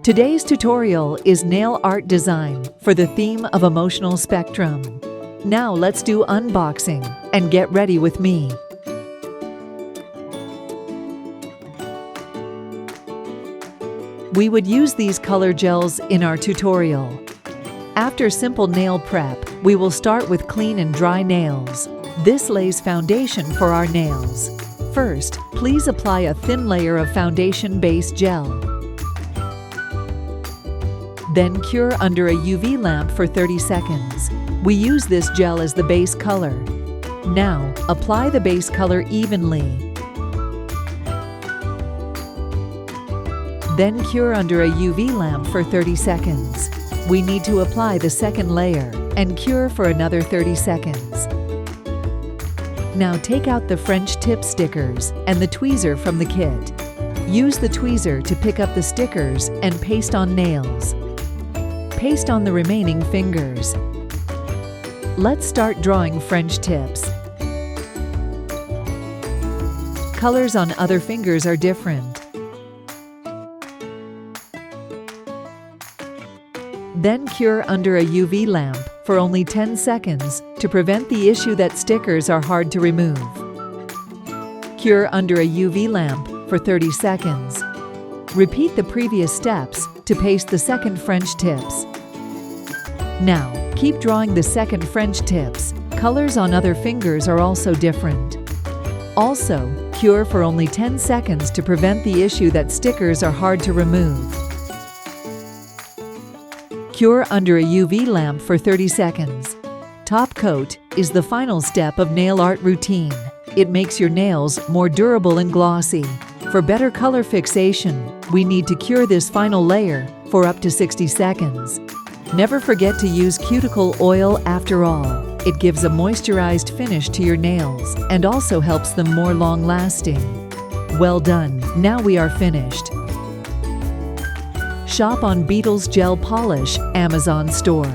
Today's tutorial is nail art design for the theme of emotional spectrum. Now let's do unboxing and get ready with me. We would use these color gels in our tutorial. After simple nail prep, we will start with clean and dry nails. This lays foundation for our nails. First, please apply a thin layer of foundation base gel. Then cure under a UV lamp for 30 seconds. We use this gel as the base color. Now, apply the base color evenly. Then cure under a UV lamp for 30 seconds. We need to apply the second layer and cure for another 30 seconds. Now take out the French tip stickers and the tweezer from the kit. Use the tweezer to pick up the stickers and paste on nails. Paste on the remaining fingers. Let's start drawing French tips. Colors on other fingers are different. Then cure under a UV lamp for only 10 seconds to prevent the issue that stickers are hard to remove. Cure under a UV lamp for 30 seconds. Repeat the previous steps to paste the second French tips. Now, keep drawing the second French tips. Colors on other fingers are also different. Also, cure for only 10 seconds to prevent the issue that stickers are hard to remove. Cure under a UV lamp for 30 seconds. Top coat is the final step of nail art routine. It makes your nails more durable and glossy. For better color fixation, we need to cure this final layer for up to 60 seconds. Never forget to use cuticle oil after all. It gives a moisturized finish to your nails and also helps them more long-lasting. Well done! Now we are finished. Shop on Beetles Gel Polish Amazon store.